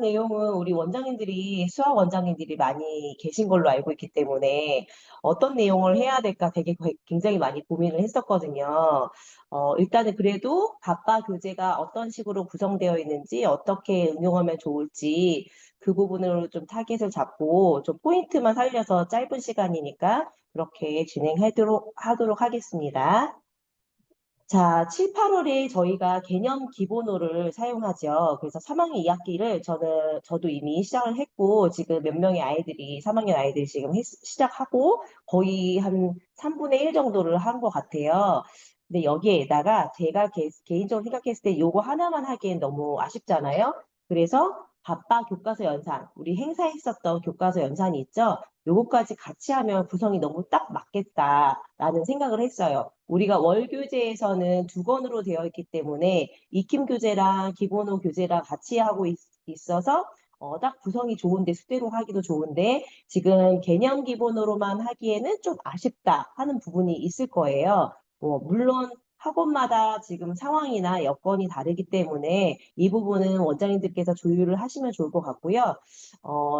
내용은 우리 원장님들이, 수학 원장님들이 많이 계신 걸로 알고 있기 때문에 어떤 내용을 해야 될까 되게 굉장히 많이 고민을 했었거든요. 일단은 그래도 갑바 교재가 어떤 식으로 구성되어 있는지, 어떻게 응용하면 좋을지, 그 부분으로 좀 타겟을 잡고, 좀 포인트만 살려서 짧은 시간이니까 그렇게 하도록 하겠습니다. 자, 7, 8월에 저희가 개념 기본호를 사용하죠. 그래서 3학년 2학기를 저도 이미 시작을 했고, 지금 몇 명의 아이들이, 3학년 아이들이 지금 시작하고, 거의 한 3분의 1 정도를 한 것 같아요. 근데 여기에다가 제가 개인적으로 생각했을 때 요거 하나만 하기엔 너무 아쉽잖아요. 그래서 바빠 교과서 연산, 우리 행사했었던 교과서 연산이 있죠. 요거까지 같이 하면 구성이 너무 딱 맞겠다라는 생각을 했어요. 우리가 월교재에서는 두 권으로 되어 있기 때문에 익힘 교재랑 기본호 교재랑 같이 하고 있어서 딱 구성이 좋은데 숙제로 하기도 좋은데 지금 개념 기본으로만 하기에는 좀 아쉽다 하는 부분이 있을 거예요. 물론 학원마다 지금 상황이나 여건이 다르기 때문에 이 부분은 원장님들께서 조율을 하시면 좋을 것 같고요.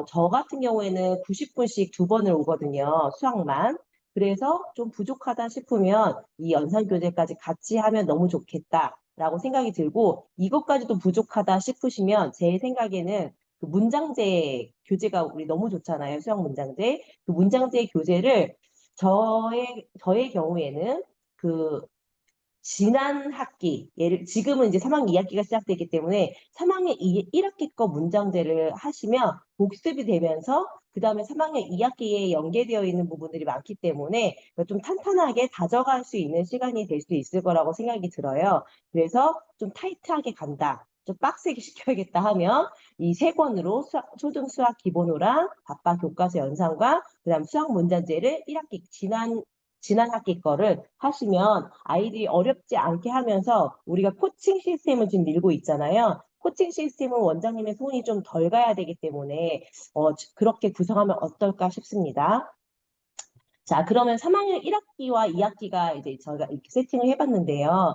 저 같은 경우에는 90분씩 두 번을 오거든요. 수학만. 그래서 좀 부족하다 싶으면 이 연산교재까지 같이 하면 너무 좋겠다라고 생각이 들고 이것까지도 부족하다 싶으시면 제 생각에는 그 문장제 교재가 우리 너무 좋잖아요. 수학 문장제. 그 문장제 교재를 저의 경우에는 그 지난 학기, 지금은 이제 3학년 2학기가 시작되기 때문에 3학년 1학기 거 문장제를 하시면 복습이 되면서 그 다음에 3학년 2학기에 연계되어 있는 부분들이 많기 때문에 좀 탄탄하게 다져갈 수 있는 시간이 될 수 있을 거라고 생각이 들어요. 그래서 좀 타이트하게 간다. 좀 빡세게 시켜야겠다 하면 이 세 권으로 초등 수학 기본호랑 바빠 교과서 연산과 그다음 수학 문장제를 1학기 지난 학기 거를 하시면 아이들이 어렵지 않게 하면서 우리가 코칭 시스템을 지금 밀고 있잖아요. 코칭 시스템은 원장님의 손이 좀 덜 가야 되기 때문에 그렇게 구성하면 어떨까 싶습니다. 자, 그러면 3학년 1학기와 2학기가 이제 저희가 이렇게 세팅을 해봤는데요.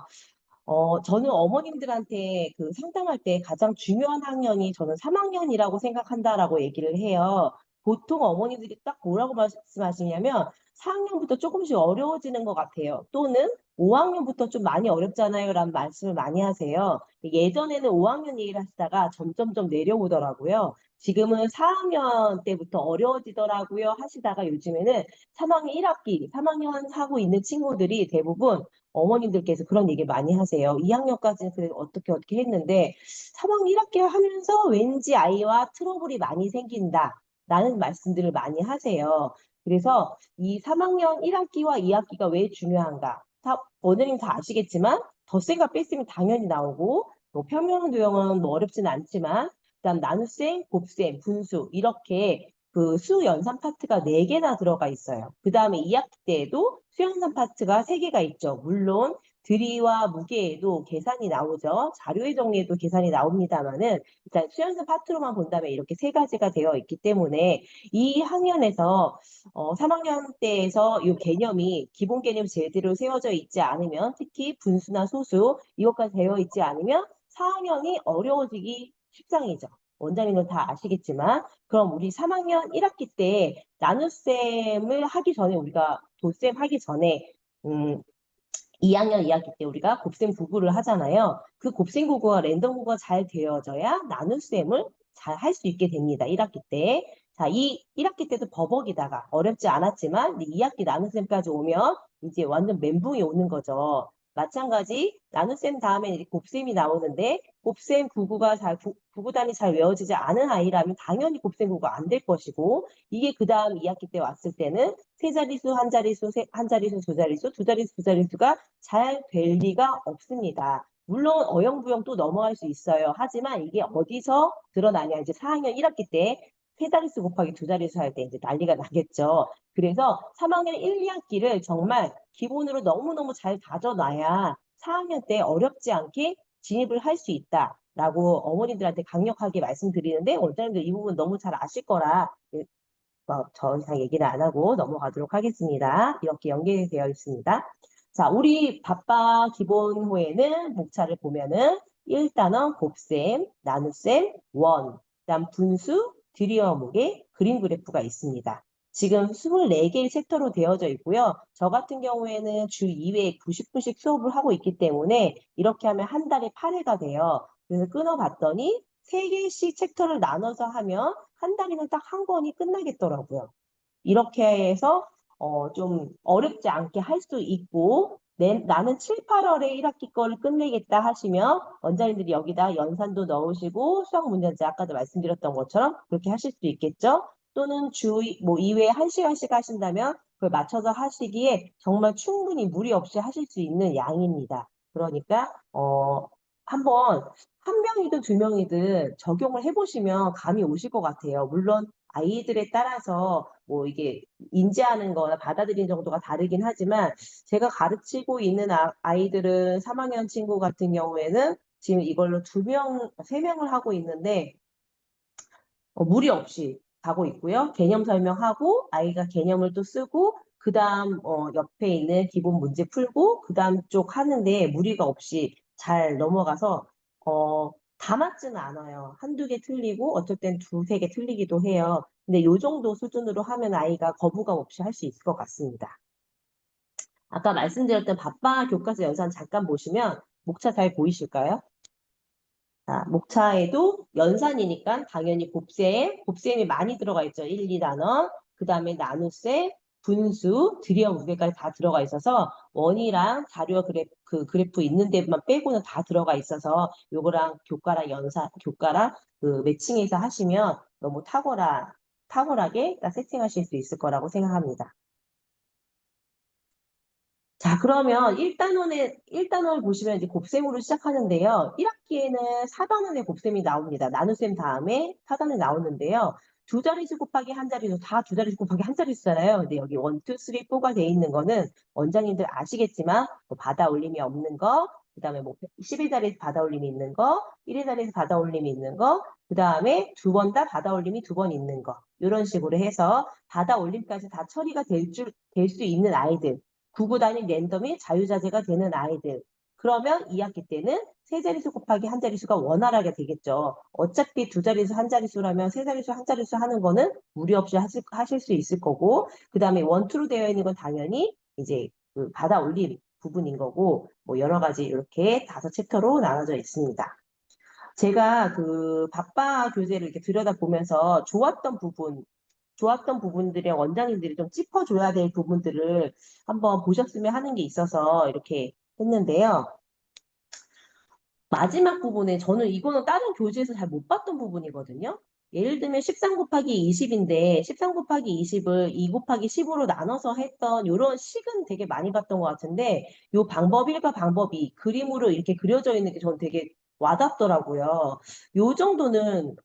저는 어머님들한테 그 상담할 때 가장 중요한 학년이 저는 3학년이라고 생각한다라고 얘기를 해요. 보통 어머니들이 딱 뭐라고 말씀하시냐면 4학년부터 조금씩 어려워지는 것 같아요. 또는 5학년부터 좀 많이 어렵잖아요. 라는 말씀을 많이 하세요. 예전에는 5학년 얘기를 하시다가 점점점 내려오더라고요. 지금은 4학년 때부터 어려워지더라고요 하시다가 요즘에는 3학년 1학기, 3학년 하고 있는 친구들이 대부분 어머님들께서 그런 얘기 많이 하세요. 2학년까지는 그래도 어떻게 했는데 3학년 1학기 하면서 왠지 아이와 트러블이 많이 생긴다. 라는 말씀들을 많이 하세요. 그래서 이 3학년 1학기와 2학기가 왜 중요한가? 원장님 다 아시겠지만 덧셈과 뺄셈이 당연히 나오고 뭐 평면 도형은 뭐 어렵지는 않지만 그다음 나눗셈, 곱셈, 분수 이렇게 그 수연산 파트가 4개나 들어가 있어요. 그 다음에 2학기 때에도 수연산 파트가 3개가 있죠. 물론 들이와 무게에도 계산이 나오죠. 자료의 정리에도 계산이 나옵니다만은 일단 수연산 파트로만 본다면 이렇게 3가지가 되어 있기 때문에 이 학년에서 3학년 때에서 이 개념이 기본 개념 제대로 세워져 있지 않으면 특히 분수나 소수 이것까지 되어 있지 않으면 4학년이 어려워지기 십상이죠. 원장님은 다 아시겠지만 그럼 우리 3학년 1학기 때 나눗셈을 하기 전에 우리가 덧셈 하기 전에 2학년 2학기 때 우리가 곱셈 구구를 하잖아요. 그 곱셈 구구와 랜덤 구구가 잘 되어져야 나눗셈을 잘 할 수 있게 됩니다. 1학기 때. 자, 이 1학기 때도 버벅이다가 어렵지 않았지만 2학기 나눗셈까지 오면 이제 완전 멘붕이 오는 거죠. 마찬가지 나눗셈 다음에 이제 곱셈이 나오는데 곱셈 구구가 구구단이 잘 외워지지 않은 아이라면 당연히 곱셈 구구가 안 될 것이고 이게 그 다음 2학기 때 왔을 때는 세 자릿수, 한 자릿수, 한 자릿수, 두 자릿수, 두 자릿수, 두 자릿수가 잘 될 리가 없습니다. 물론 어영부영 또 넘어갈 수 있어요. 하지만 이게 어디서 드러나냐. 이제 4학년 1학기 때 세 자릿수 곱하기 두 자릿수 할 때 이제 난리가 나겠죠. 그래서 3학년 1, 2학기를 정말 기본으로 너무너무 잘 다져놔야 4학년 때 어렵지 않게 진입을 할 수 있다라고 어머님들한테 강력하게 말씀드리는데 원장님들 이 부분 너무 잘 아실 거라 더 이상 얘기를 안 하고 넘어가도록 하겠습니다. 이렇게 연계되어 있습니다. 자, 우리 바빠 기본호에는 목차를 보면은 1단원 곱셈, 나눗셈, 원, 그다음 분수, 드리어 무게, 그림 그래프가 있습니다. 지금 24개의 챕터로 되어져 있고요. 저 같은 경우에는 주 2회 90분씩 수업을 하고 있기 때문에 이렇게 하면 한 달에 8회가 돼요. 그래서 끊어봤더니 3개씩 챕터를 나눠서 하면 한 달이면 딱 한 권이 끝나겠더라고요. 이렇게 해서 좀 어렵지 않게 할 수 있고 나는 7, 8월에 1학기 거를 끝내겠다 하시면 원장님들이 여기다 연산도 넣으시고 수학 문제집 아까도 말씀드렸던 것처럼 그렇게 하실 수 있겠죠. 또는 주 뭐 2회에 1시간씩 하신다면 그걸 맞춰서 하시기에 정말 충분히 무리 없이 하실 수 있는 양입니다. 그러니까 한번 한 명이든 두 명이든 적용을 해보시면 감이 오실 것 같아요. 물론 아이들에 따라서 뭐 이게 인지하는 거나 받아들이는 정도가 다르긴 하지만 제가 가르치고 있는 아이들은 3학년 친구 같은 경우에는 지금 이걸로 2명, 3명을 하고 있는데 무리 없이 가고 있고요. 개념 설명하고 아이가 개념을 또 쓰고 그다음 옆에 있는 기본 문제 풀고 그다음 쪽 하는데 무리가 없이 잘 넘어가서 다 맞지는 않아요. 한두 개 틀리고 어쩔 땐 두세 개 틀리기도 해요. 근데 요 정도 수준으로 하면 아이가 거부감 없이 할 수 있을 것 같습니다. 아까 말씀드렸던 바빠 교과서 연산 잠깐 보시면 목차 잘 보이실까요? 자, 목차에도 연산이니까 당연히 곱셈이 많이 들어가 있죠. 1, 2단원, 그 다음에 나눗셈, 분수, 드리어 무게까지 다 들어가 있어서 원이랑 자료 그 그래프 있는 데만 빼고는 다 들어가 있어서 요거랑 교과랑 그 매칭해서 하시면 너무 탁월하게 딱 세팅하실 수 있을 거라고 생각합니다. 자, 그러면 1단원을 보시면 이제 곱셈으로 시작하는데요. 1학기에는 4단원의 곱셈이 나옵니다. 나눗셈 다음에 4단원이 나오는데요. 두 자릿수 곱하기 한 자릿수, 다 두 자릿수 곱하기 한 자릿수잖아요. 근데 여기 1, 2, 3, 4가 돼 있는 거는 원장님들 아시겠지만, 뭐 받아 올림이 없는 거, 그 다음에 뭐 11자리에서 받아 올림이 있는 거, 1의 자리에서 받아 올림이 있는 거, 그 다음에 두 번 다 받아 올림이 2번 있는 거. 이런 식으로 해서 받아 올림까지 다 처리가 될 수 있는 아이들. 구구단위 랜덤이 자유자재가 되는 아이들. 그러면 2학기 때는 세 자릿수 곱하기 한 자릿수가 원활하게 되겠죠. 어차피 두 자릿수 한 자릿수라면 세 자릿수 한 자릿수 하는 거는 무리 없이 하실 수 있을 거고, 그 다음에 원투로 되어 있는 건 당연히 이제 그 받아 올릴 부분인 거고, 뭐 여러 가지 이렇게 5챕터로 나눠져 있습니다. 제가 그 바빠 교재를 이렇게 들여다보면서 좋았던 부분들의 원장님들이 좀 짚어줘야 될 부분들을 한번 보셨으면 하는 게 있어서 이렇게 했는데요. 마지막 부분에 저는 이거는 다른 교재에서 잘 못 봤던 부분이거든요. 예를 들면 13 곱하기 20인데 13 곱하기 20을 2 곱하기 10으로 나눠서 했던 이런 식은 되게 많이 봤던 것 같은데 이 방법 1과 방법 2 그림으로 이렇게 그려져 있는 게 저는 되게 와닿더라고요. 요 정도는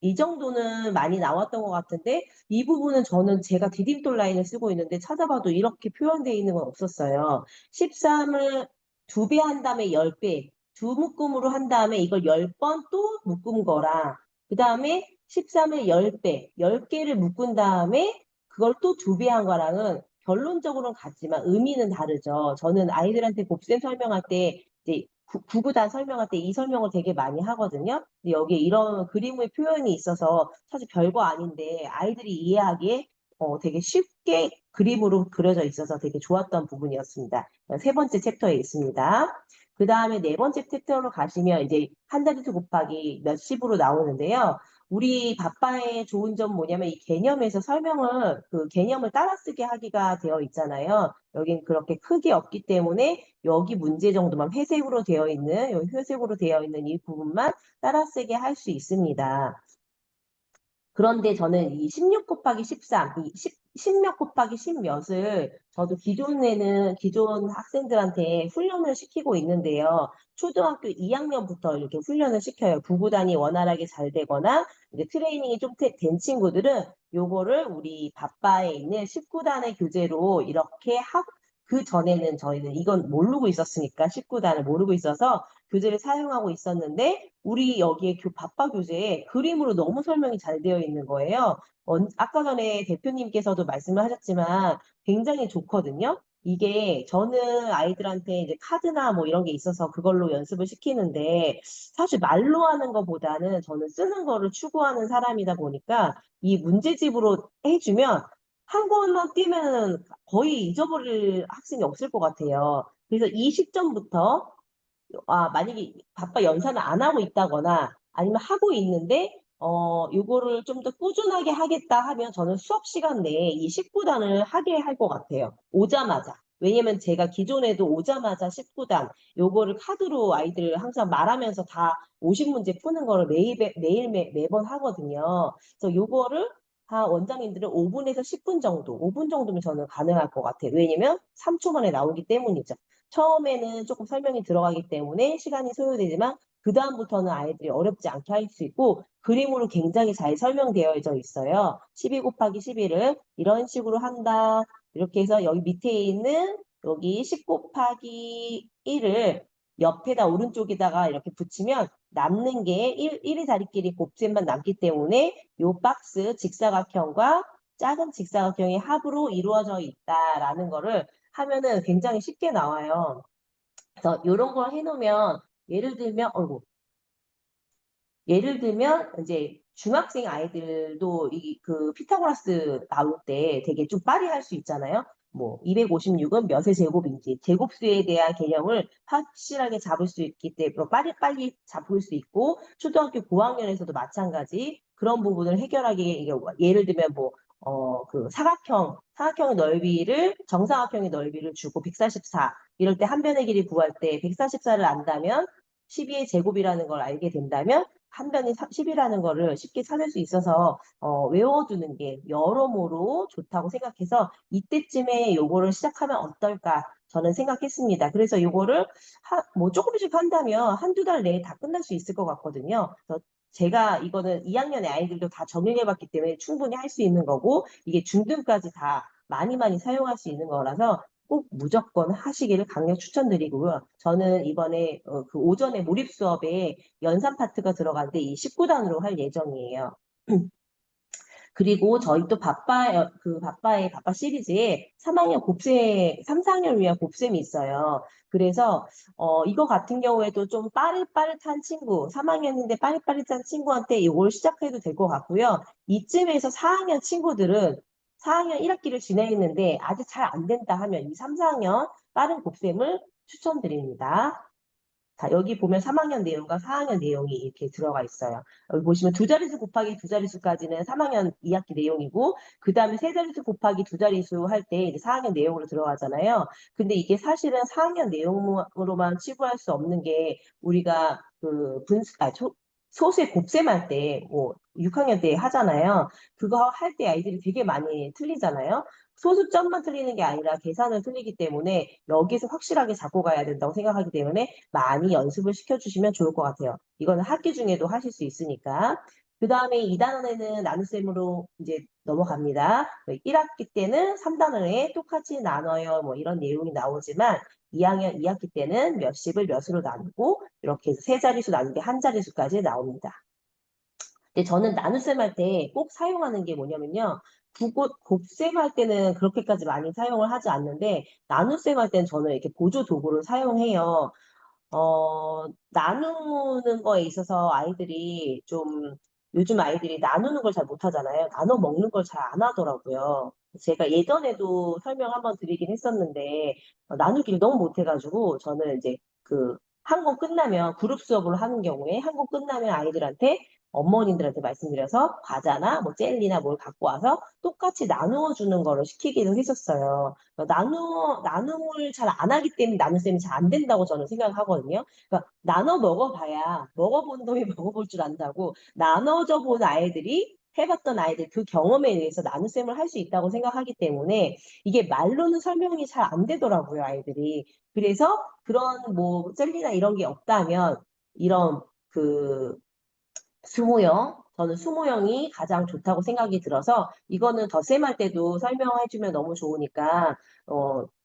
이 정도는 많이 나왔던 것 같은데 이 부분은 저는 제가 디딤돌 라인을 쓰고 있는데 찾아봐도 이렇게 표현되어 있는 건 없었어요. 13을 2배 한 다음에 10배, 두 묶음으로 한 다음에 이걸 10번 또 묶은 거랑 그 다음에 13을 10배, 10개를 묶은 다음에 그걸 또 2배 한 거랑은 결론적으로는 같지만 의미는 다르죠. 저는 아이들한테 곱셈 설명할 때 이제 구구단 설명할 때 이 설명을 되게 많이 하거든요. 근데 여기에 이런 그림의 표현이 있어서 사실 별거 아닌데 아이들이 이해하기에 되게 쉽게 그림으로 그려져 있어서 되게 좋았던 부분이었습니다. 세 번째 챕터에 있습니다. 그 다음에 네 번째 챕터로 가시면 이제 한 자릿수 곱하기 몇십으로 나오는데요. 우리 바빠의 좋은 점 뭐냐면 이 개념에서 그 개념을 따라쓰게 하기가 되어 있잖아요. 여긴 그렇게 크게 없기 때문에 여기 문제 정도만 회색으로 되어 있는 이 부분만 따라쓰게 할 수 있습니다. 그런데 저는 이 16 곱하기 13, 이 10몇 곱하기 10몇을 저도 기존 학생들한테 훈련을 시키고 있는데요. 초등학교 2학년부터 이렇게 훈련을 시켜요. 구구단이 원활하게 잘 되거나 이제 트레이닝이 좀 된 친구들은 요거를 우리 바빠에 있는 19단의 교재로 이렇게 하고 그 전에는 저희는 이건 모르고 있었으니까 19단을 모르고 있어서 교재를 사용하고 있었는데 우리 여기에 바빠 교재에 그림으로 너무 설명이 잘 되어 있는 거예요. 아까 전에 대표님께서도 말씀을 하셨지만 굉장히 좋거든요. 이게 저는 아이들한테 이제 카드나 뭐 이런 게 있어서 그걸로 연습을 시키는데 사실 말로 하는 것보다는 저는 쓰는 거를 추구하는 사람이다 보니까 이 문제집으로 해주면 한 권만 띄면 거의 잊어버릴 학생이 없을 것 같아요. 그래서 이 시점부터 만약에 바빠 연산을 안 하고 있다거나 아니면 하고 있는데, 요거를 좀 더 꾸준하게 하겠다 하면 저는 수업 시간 내에 이 19단을 하게 할 것 같아요. 오자마자. 왜냐면 제가 기존에도 오자마자 19단, 요거를 카드로 아이들 항상 말하면서 다 50문제 푸는 거를 매번 하거든요. 그래서 요거를 다 원장님들은 5분에서 10분 정도, 5분 정도면 저는 가능할 것 같아요. 왜냐면 3초 만에 나오기 때문이죠. 처음에는 조금 설명이 들어가기 때문에 시간이 소요되지만 그다음부터는 아이들이 어렵지 않게 할 수 있고 그림으로 굉장히 잘 설명되어져 있어요. 12 곱하기 11을 이런 식으로 한다. 이렇게 해서 여기 밑에 있는 여기 10 곱하기 1을 옆에다 오른쪽에다가 이렇게 붙이면 남는 게 1의 자리끼리 곱셈만 남기 때문에 이 박스 직사각형과 작은 직사각형의 합으로 이루어져 있다라는 거를 하면은 굉장히 쉽게 나와요. 그래서 이런 걸 해놓으면 예를 들면 이제 중학생 아이들도 이 그 피타고라스 나올 때 되게 좀 빨리 할 수 있잖아요. 뭐 256은 몇의 제곱인지 제곱수에 대한 개념을 확실하게 잡을 수 있기 때문에 빨리 잡을 수 있고 초등학교 고학년에서도 마찬가지 그런 부분을 해결하기 이게 예를 들면 뭐 그 사각형의 넓이를 정사각형의 넓이를 주고 144 이럴 때 한 변의 길이 구할 때 144를 안다면 12의 제곱이라는 걸 알게 된다면 한 변이 10이라는 거를 쉽게 찾을 수 있어서 외워두는 게 여러모로 좋다고 생각해서 이때쯤에 요거를 시작하면 어떨까 저는 생각했습니다. 그래서 요거를 뭐 조금씩 한다면 한두 달 내에 다 끝날 수 있을 것 같거든요. 그래서 제가 이거는 2학년의 아이들도 다 적용해봤기 때문에 충분히 할 수 있는 거고 이게 중등까지 다 많이 사용할 수 있는 거라서 꼭 무조건 하시기를 강력 추천드리고요. 저는 이번에 그 오전에 몰입 수업에 연산 파트가 들어가는데 이 19단으로 할 예정이에요. 그리고 저희 또 바빠의 바빠 시리즈에 3학년 곱셈, 3, 4학년을 위한 곱셈이 있어요. 그래서, 이거 같은 경우에도 좀 빠릿빠릿한 친구, 3학년인데 빠릿빠릿한 친구한테 이걸 시작해도 될 것 같고요. 이쯤에서 4학년 친구들은 4학년 1학기를 지내있는데 아직 잘 안 된다 하면 이 3, 4학년 빠른 곱셈을 추천드립니다. 자, 여기 보면 3학년 내용과 4학년 내용이 이렇게 들어가 있어요. 여기 보시면 두 자릿수 곱하기 두 자릿수까지는 3학년 2학기 내용이고, 그 다음에 세 자릿수 곱하기 두 자릿수 할 때 이제 4학년 내용으로 들어가잖아요. 근데 이게 사실은 4학년 내용으로만 치부할 수 없는 게 우리가 그 소수의 곱셈할 때, 뭐, 6학년 때 하잖아요. 그거 할 때 아이들이 되게 많이 틀리잖아요. 소수점만 틀리는 게 아니라 계산을 틀리기 때문에 여기서 확실하게 잡고 가야 된다고 생각하기 때문에 많이 연습을 시켜주시면 좋을 것 같아요. 이거는 학기 중에도 하실 수 있으니까. 그 다음에 2단원에는 나눗셈으로 이제 넘어갑니다. 1학기 때는 3단원에 똑같이 나눠요. 뭐 이런 내용이 나오지만 2학년 2학기 때는 몇십을 몇으로 나누고 이렇게 해서 세 자릿수 나누기 한 자릿수까지 나옵니다. 근데 저는 나눗셈 할 때 꼭 사용하는 게 뭐냐면요. 곱셈 할 때는 그렇게까지 많이 사용을 하지 않는데 나눗셈 할 때는 저는 이렇게 보조 도구를 사용해요. 나누는 거에 있어서 아이들이 좀, 요즘 아이들이 나누는 걸 잘 못하잖아요. 나눠 먹는 걸 잘 안 하더라고요. 제가 예전에도 설명 한번 드리긴 했었는데, 나누기를 너무 못해가지고, 저는 이제 한 권 끝나면, 그룹 수업을 하는 경우에, 한 권 끝나면 아이들한테, 어머님들한테 말씀드려서 과자나 뭐 젤리나 뭘 갖고 와서 똑같이 나누어 주는 거를 시키기도 했었어요. 나눔을 잘 안 하기 때문에 나눗셈이 잘 안 된다고 저는 생각하거든요. 그러니까 나눠 먹어봐야 먹어본 놈이 먹어볼 줄 안다고 나눠져 본 아이들이 해봤던 아이들 그 경험에 의해서 나눗셈을 할 수 있다고 생각하기 때문에 이게 말로는 설명이 잘 안 되더라고요, 아이들이. 그래서 그런 뭐 젤리나 이런 게 없다면 이런 그 저는 수모형이 가장 좋다고 생각이 들어서 이거는 덧셈할 때도 설명해주면 너무 좋으니까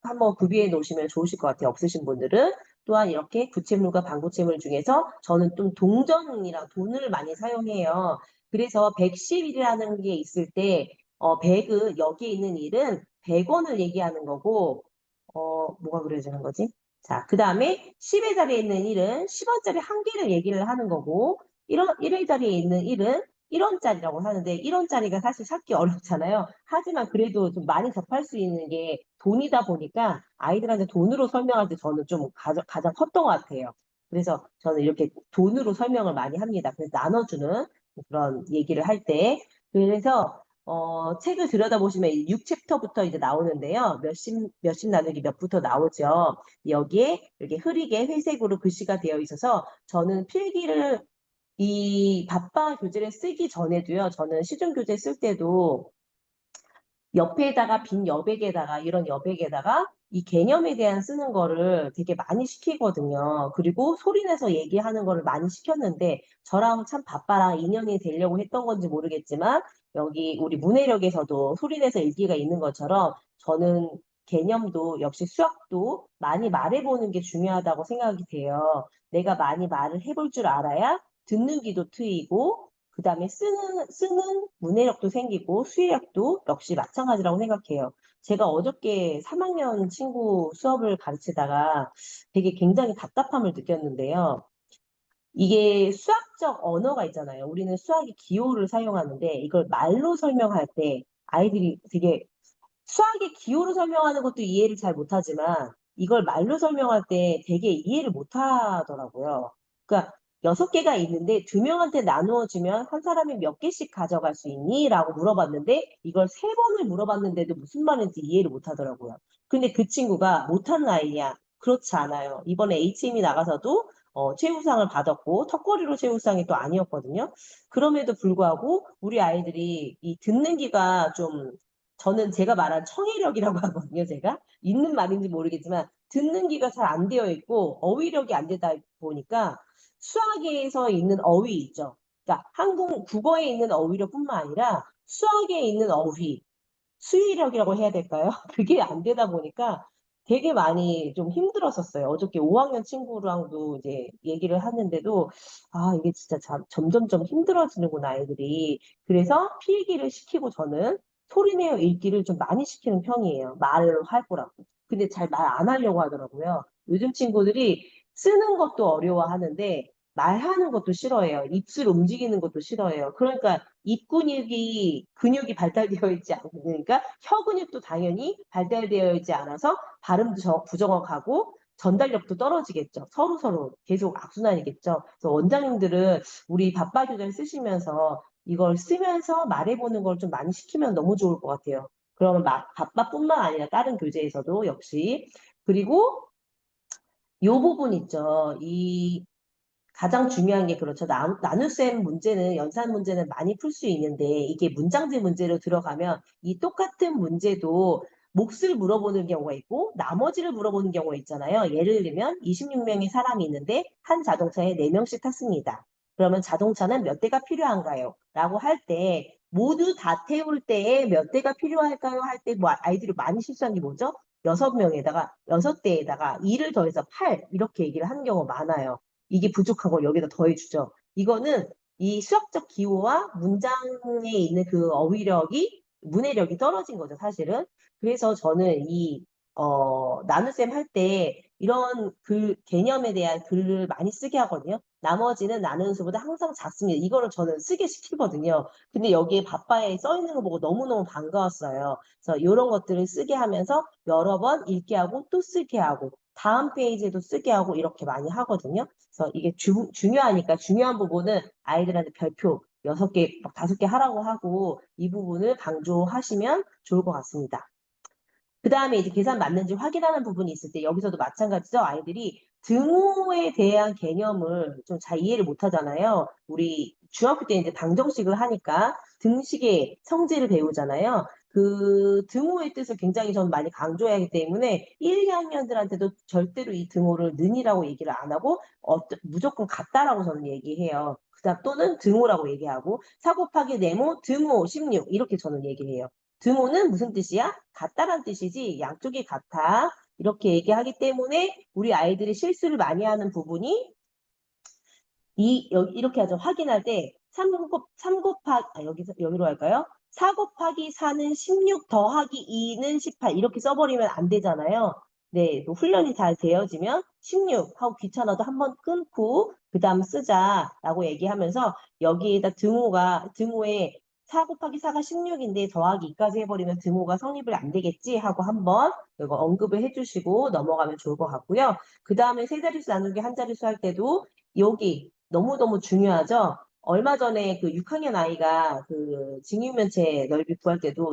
한번 구비해 놓으시면 좋으실 것 같아요. 없으신 분들은. 또한 이렇게 구체물과 반구체물 중에서 저는 좀 동전이랑 돈을 많이 사용해요. 그래서 110일이라는 게 있을 때 100은 여기에 있는 일은 100원을 얘기하는 거고 뭐가 그려지는 거지? 자, 그 다음에 10의 자리에 있는 1은 10원짜리 한 개를 얘기를 하는 거고, 1의 자리에 있는 1은 1원짜리라고 하는데, 1원짜리가 사실 찾기 어렵잖아요. 하지만 그래도 좀 많이 접할 수 있는 게 돈이다 보니까 아이들한테 돈으로 설명할 때 저는 좀 가장 컸던 것 같아요. 그래서 저는 이렇게 돈으로 설명을 많이 합니다. 그래서 나눠주는 그런 얘기를 할 때. 그래서 책을 들여다보시면 6챕터부터 이제 나오는데요. 몇십 나누기 몇부터 나오죠. 여기에 이렇게 흐리게 회색으로 글씨가 되어 있어서 저는 필기를 이 밥방 교재를 쓰기 전에도요. 저는 시중 교재 쓸 때도 옆에다가 빈 여백에다가 이런 여백에다가 이 개념에 대한 쓰는 거를 되게 많이 시키거든요. 그리고 소리내서 얘기하는 거를 많이 시켰는데 저랑 참 바빠랑 인연이 되려고 했던 건지 모르겠지만 여기 우리 문해력에서도 소리내서 읽기가 있는 것처럼 저는 개념도 역시 수학도 많이 말해보는 게 중요하다고 생각이 돼요. 내가 많이 말을 해볼 줄 알아야 듣는 귀도 트이고 그 다음에 쓰는 문해력도 생기고 수의력도 역시 마찬가지라고 생각해요. 제가 어저께 3학년 친구 수업을 가르치다가 되게 굉장히 답답함을 느꼈는데요. 이게 수학적 언어가 있잖아요. 우리는 수학의 기호를 사용하는데 이걸 말로 설명할 때 아이들이 되게 수학의 기호로 설명하는 것도 이해를 잘 못하지만 이걸 말로 설명할 때 되게 이해를 못하더라고요. 그러니까 6개가 있는데 2명한테 나누어주면 한 사람이 몇 개씩 가져갈 수 있니? 라고 물어봤는데 이걸 3번을 물어봤는데도 무슨 말인지 이해를 못하더라고요. 근데 그 친구가 못하는 아이냐? 그렇지 않아요. 이번에 HM이 나가서도 최우상을 받았고 턱걸이로 최우상이 또 아니었거든요. 그럼에도 불구하고 우리 아이들이 이 듣는 기가 좀 저는 제가 말한 청해력이라고 하거든요, 제가. 있는 말인지 모르겠지만, 듣는 귀가 잘 안 되어 있고, 어휘력이 안 되다 보니까, 수학에서 있는 어휘 있죠. 그러니까 국어에 있는 어휘력뿐만 아니라, 수학에 있는 어휘, 수의력이라고 해야 될까요? 그게 안 되다 보니까 되게 많이 좀 힘들었었어요. 어저께 5학년 친구랑도 이제 얘기를 하는데도, 아, 이게 진짜 점점점 힘들어지는구나, 아이들이. 그래서 필기를 시키고 저는 소리내어 읽기를 좀 많이 시키는 편이에요. 말을 할 거라고. 근데 잘 말 안 하려고 하더라고요. 요즘 친구들이 쓰는 것도 어려워하는데 말하는 것도 싫어해요. 입술 움직이는 것도 싫어해요. 그러니까 입 근육이 발달되어 있지 않으니까 혀 근육도 당연히 발달되어 있지 않아서 발음도 부정확하고 전달력도 떨어지겠죠. 서로 계속 악순환이겠죠. 그래서 원장님들은 우리 밥바 교재를 쓰시면서 이걸 쓰면서 말해보는 걸 좀 많이 시키면 너무 좋을 것 같아요. 그러면 밥바뿐만 아니라 다른 교재에서도 역시 그리고 요 부분 있죠. 이 가장 중요한 게 그렇죠. 나눗셈 문제는 연산 문제는 많이 풀 수 있는데 이게 문장제 문제로 들어가면 이 똑같은 문제도 몫을 물어보는 경우가 있고 나머지를 물어보는 경우가 있잖아요. 예를 들면 26명의 사람이 있는데 한 자동차에 4명씩 탔습니다. 그러면 자동차는 몇 대가 필요한가요? 라고 할 때 모두 다 태울 때에 몇 대가 필요할까요? 할 때 뭐 아이들이 많이 실수한 게 뭐죠? 6명에다가 6대에다가 2를 더해서 8 이렇게 얘기를 하는 경우가 많아요. 이게 부족하고 여기다 더해주죠. 이거는 이 수학적 기호와 문장에 있는 그 어휘력이 문해력이 떨어진 거죠, 사실은. 그래서 저는 나눗셈 할 때 이런 개념에 대한 글을 많이 쓰게 하거든요. 나머지는 나누는 수보다 항상 작습니다. 이거를 저는 쓰게 시키거든요. 근데 여기에 밥바에 써 있는 거 보고 너무너무 반가웠어요. 그래서 이런 것들을 쓰게 하면서 여러 번 읽게 하고 또 쓰게 하고 다음 페이지에도 쓰게 하고 이렇게 많이 하거든요. 그래서 이게 중요하니까 중요한 부분은 아이들한테 별표 6개, 5개 하라고 하고 이 부분을 강조하시면 좋을 것 같습니다. 그 다음에 이제 계산 맞는지 확인하는 부분이 있을 때 여기서도 마찬가지죠. 아이들이 등호에 대한 개념을 좀 잘 이해를 못 하잖아요. 우리 중학교 때 이제 방정식을 하니까 등식의 성질을 배우잖아요. 그 등호의 뜻을 굉장히 전 많이 강조해야 하기 때문에 1, 2학년들한테도 절대로 이 등호를 는이라고 얘기를 안 하고 무조건 같다라고 저는 얘기해요. 그다음 또는 등호라고 얘기하고 4 곱하기 네모 등호 16 이렇게 저는 얘기해요. 등호는 무슨 뜻이야? 같다란 뜻이지 양쪽이 같아. 이렇게 얘기하기 때문에 우리 아이들이 실수를 많이 하는 부분이 이렇게 하죠. 확인할 때 3 곱하기 여기로 할까요? 4 곱하기 4는 16 더하기 2는 18 이렇게 써버리면 안 되잖아요. 네, 뭐 훈련이 잘 되어지면 16 하고 귀찮아도 한번 끊고 그 다음 쓰자라고 얘기하면서 여기에다 등호에 4 곱하기 4가 16인데 더하기 2까지 해버리면 등호가 성립을 안 되겠지 하고 한번 이거 언급을 해주시고 넘어가면 좋을 것 같고요. 그 다음에 세 자릿수 나누기 한 자릿수 할 때도 여기 너무너무 중요하죠. 얼마 전에 그 6학년 아이가 그 직육면체 넓이 구할 때도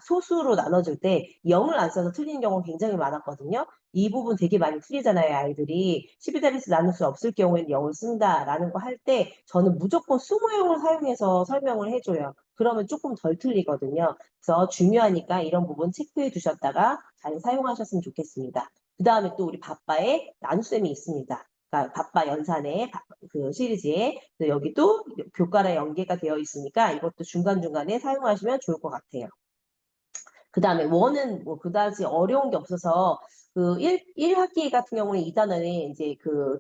소수로 나눠줄 때 0을 안 써서 틀리는 경우가 굉장히 많았거든요. 이 부분 되게 많이 틀리잖아요, 아이들이. 12자릿수 나눌 수 없을 경우에는 0을 쓴다라는 거 할 때 저는 무조건 수모형을 사용해서 설명을 해줘요. 그러면 조금 덜 틀리거든요. 그래서 중요하니까 이런 부분 체크해 두셨다가 잘 사용하셨으면 좋겠습니다. 그 다음에 또 우리 바빠의 나눗셈이 있습니다. 그러니까 바빠 연산의 그 시리즈에 여기 또 교과랑 연계가 되어 있으니까 이것도 중간중간에 사용하시면 좋을 것 같아요. 그 다음에 원은 뭐 그다지 어려운 게 없어서 그 1학기 같은 경우는 2단원에 이제 그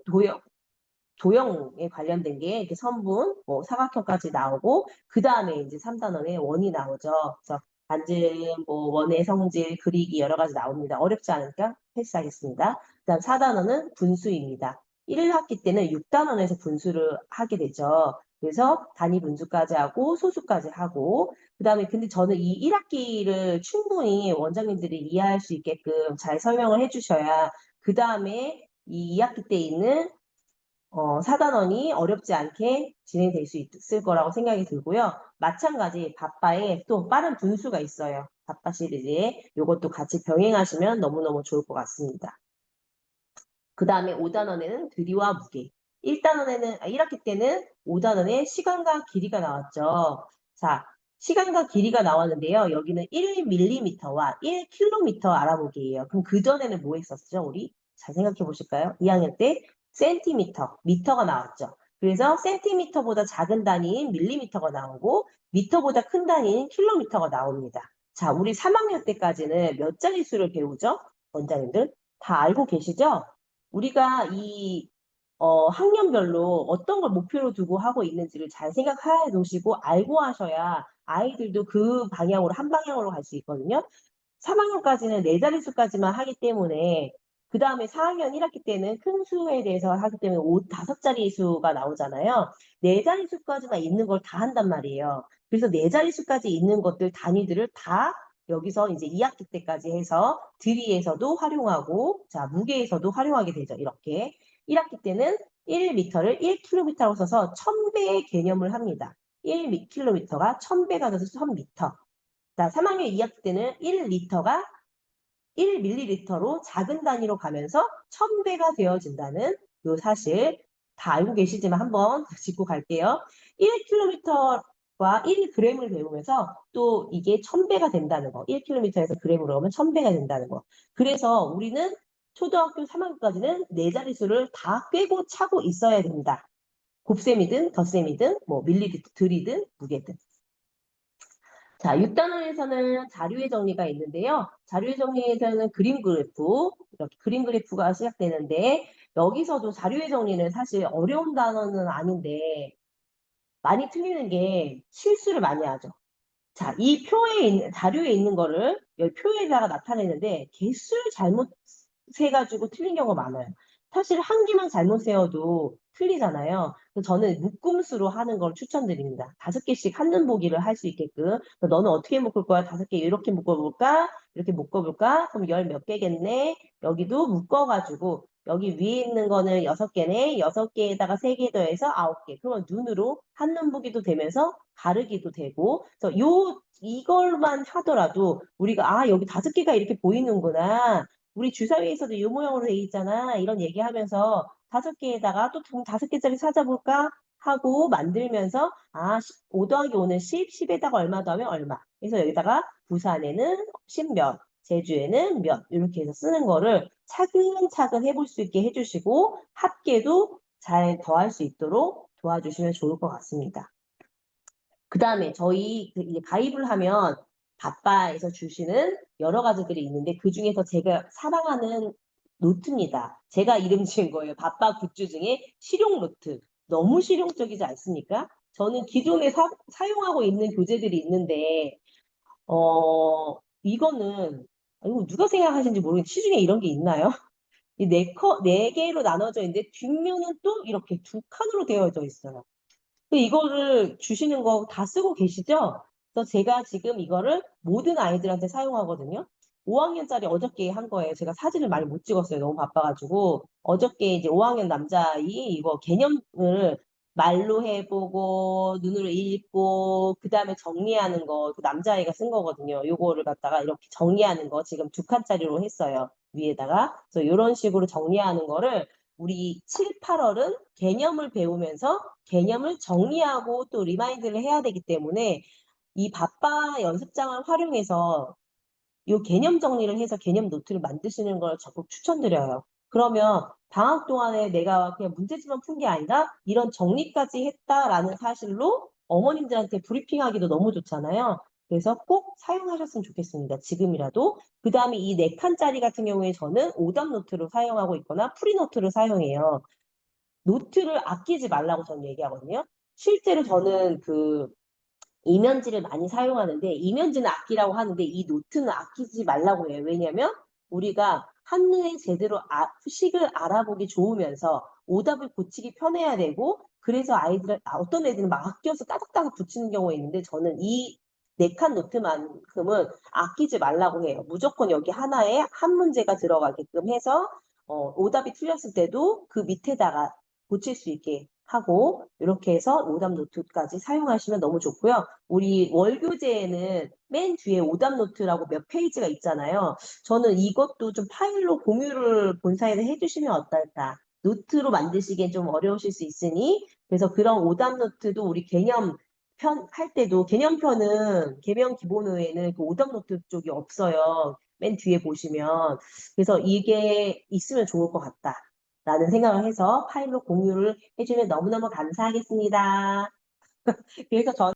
도형에 관련된 게 이렇게 선분, 뭐 사각형까지 나오고 그 다음에 이제 3단원에 원이 나오죠. 그래서 반증, 뭐 원의 성질, 그리기 여러 가지 나옵니다. 어렵지 않으니까 패스하겠습니다. 그다음 4단원은 분수입니다. 1학기 때는 6단원에서 분수를 하게 되죠. 그래서 단위 분수까지 하고 소수까지 하고 그다음에 근데 저는 이 1학기를 충분히 원장님들이 이해할 수 있게끔 잘 설명을 해주셔야 그 다음에 이 2학기 때 있는 4단원이 어렵지 않게 진행될 수 있을 거라고 생각이 들고요. 마찬가지 바빠에 또 빠른 분수가 있어요. 바빠 시리즈에 이것도 같이 병행하시면 너무너무 좋을 것 같습니다. 그 다음에 5단원에는 들이와 무게. 1학기 때는 5단원에 시간과 길이가 나왔죠. 자, 시간과 길이가 나왔는데요. 여기는 1mm와 1km 알아보기예요. 그럼 그전에는 뭐 했었죠, 우리? 잘 생각해 보실까요? 2학년 때 센티미터, 미터가 나왔죠. 그래서 센티미터보다 작은 단위인 밀리미터가 나오고 미터보다 큰 단위인 킬로미터가 나옵니다. 자, 우리 3학년 때까지는 몇 자릿수를 배우죠? 원장님들 다 알고 계시죠? 우리가 학년별로 어떤 걸 목표로 두고 하고 있는지를 잘 생각해 놓으시고 알고 하셔야 아이들도 그 방향으로 한 방향으로 갈 수 있거든요. 3학년까지는 네 자릿수까지만 하기 때문에 그 다음에 4학년 1학기 때는 큰 수에 대해서 하기 때문에 5자릿수가 나오잖아요. 네 자릿수까지만 있는 걸 다 한단 말이에요. 그래서 네 자릿수까지 있는 것들 단위들을 다 여기서 이제 2학기 때까지 해서 들이에서도 활용하고 자 무게에서도 활용하게 되죠. 이렇게 1학기 때는 1m를 1km라고 써서 1000배의 개념을 합니다. 1km가 1000배가 돼서 1000m. 자, 3학년 2학기 때는 1리터가 1ml로 작은 단위로 가면서 1000배가 되어진다는 요 사실 다 알고 계시지만 한번 짚고 갈게요. 1km와 1g을 배우면서 또 이게 1000배가 된다는 거. 1km에서 g으로 하면 1000배가 된다는 거. 그래서 우리는 초등학교 3학년까지는 네 자릿수를 다 꿰고 차고 있어야 된다. 곱셈이든 덧셈이든 뭐 밀리리터 들이든 무게든. 자, 6단원에서는 자료의 정리가 있는데요. 자료의 정리에서는 그림 그래프, 이렇게 그림 그래프가 시작되는데, 여기서도 자료의 정리는 사실 어려운 단어는 아닌데, 많이 틀리는 게 실수를 많이 하죠. 자, 자료에 있는 거를 여기 표에다가 나타내는데, 개수를 잘못 세가지고 틀린 경우가 많아요. 사실 한 개만 잘못 세워도 틀리잖아요. 그래서 저는 묶음수로 하는 걸 추천드립니다. 5개씩 한눈 보기를 할 수 있게끔. 너는 어떻게 묶을 거야? 5개 이렇게 묶어볼까? 이렇게 묶어볼까? 그럼 열 몇 개겠네? 여기도 묶어가지고 여기 위에 있는 거는 6개네. 6개에다가 3개 더해서 9개. 그러면 눈으로 한눈 보기도 되면서 가르기도 되고. 그래서 이걸만 하더라도 우리가 여기 5개가 이렇게 보이는구나. 우리 주사위에서도 이 모양으로 돼 있잖아. 이런 얘기하면서 5개에다가 또 5개짜리 찾아볼까? 하고 만들면서 5 더하기 5는 10, 10에다가 얼마 더하면 얼마. 그래서 여기다가 부산에는 10몇, 제주에는 몇 이렇게 해서 쓰는 거를 차근차근 해볼 수 있게 해주시고 합계도 잘 더할 수 있도록 도와주시면 좋을 것 같습니다. 그 다음에 저희 이제 가입을 하면 바빠에서 주시는 여러 가지들이 있는데 그 중에서 제가 사랑하는 노트입니다. 제가 이름 지은 거예요. 바빠 굿즈 중에 실용 노트. 너무 실용적이지 않습니까? 저는 기존에 사용하고 있는 교재들이 있는데 이거는 이거 누가 생각하시는지 모르겠는데 시중에 이런 게 있나요? 이 네 개로 나눠져 있는데 뒷면은 또 이렇게 두 칸으로 되어져 있어요. 이거를 주시는 거 다 쓰고 계시죠? 그래서 제가 지금 이거를 모든 아이들한테 사용하거든요. 5학년짜리 어저께 한 거예요. 제가 사진을 많이 못 찍었어요. 너무 바빠가지고. 어저께 이제 5학년 남자아이 이거 개념을 말로 해보고, 눈으로 읽고, 그 다음에 정리하는 거, 그 남자아이가 쓴 거거든요. 요거를 갖다가 이렇게 정리하는 거 지금 두 칸짜리로 했어요. 위에다가. 그래서 이런 식으로 정리하는 거를 우리 7, 8월은 개념을 배우면서 개념을 정리하고 또 리마인드를 해야 되기 때문에 이 바빠 연습장을 활용해서 이 개념 정리를 해서 개념 노트를 만드시는 걸 적극 추천드려요. 그러면 방학 동안에 내가 그냥 문제집만 푼 게 아니라 이런 정리까지 했다라는 사실로 어머님들한테 브리핑하기도 너무 좋잖아요. 그래서 꼭 사용하셨으면 좋겠습니다. 지금이라도. 그 다음에 이 4칸짜리 같은 경우에 저는 오답 노트로 사용하고 있거나 프리노트를 사용해요. 노트를 아끼지 말라고 저는 얘기하거든요. 실제로 저는 그 이면지를 많이 사용하는데 이면지는 아끼라고 하는데 이 노트는 아끼지 말라고 해요. 왜냐하면 우리가 한눈에 제대로 식을 알아보기 좋으면서 오답을 고치기 편해야 되고 그래서 어떤 애들은 막 아껴서 따닥따닥 붙이는 경우가 있는데 저는 이 4칸 노트만큼은 아끼지 말라고 해요. 무조건 여기 하나에 한 문제가 들어가게끔 해서 오답이 틀렸을 때도 그 밑에다가 고칠 수 있게 하고 이렇게 해서 오답 노트까지 사용하시면 너무 좋고요. 우리 월교재에는 맨 뒤에 오답 노트라고 몇 페이지가 있잖아요. 저는 이것도 좀 파일로 공유를 본사에서 해주시면 어떨까? 노트로 만드시기엔 좀 어려우실 수 있으니 그래서 그런 오답 노트도 우리 개념 편 할 때도 개념편은 개명 기본호에는 그 오답 노트 쪽이 없어요. 맨 뒤에 보시면 그래서 이게 있으면 좋을 것 같다. 라는 생각을 해서 파일로 공유를 해주면 너무너무 감사하겠습니다. 그래서 저는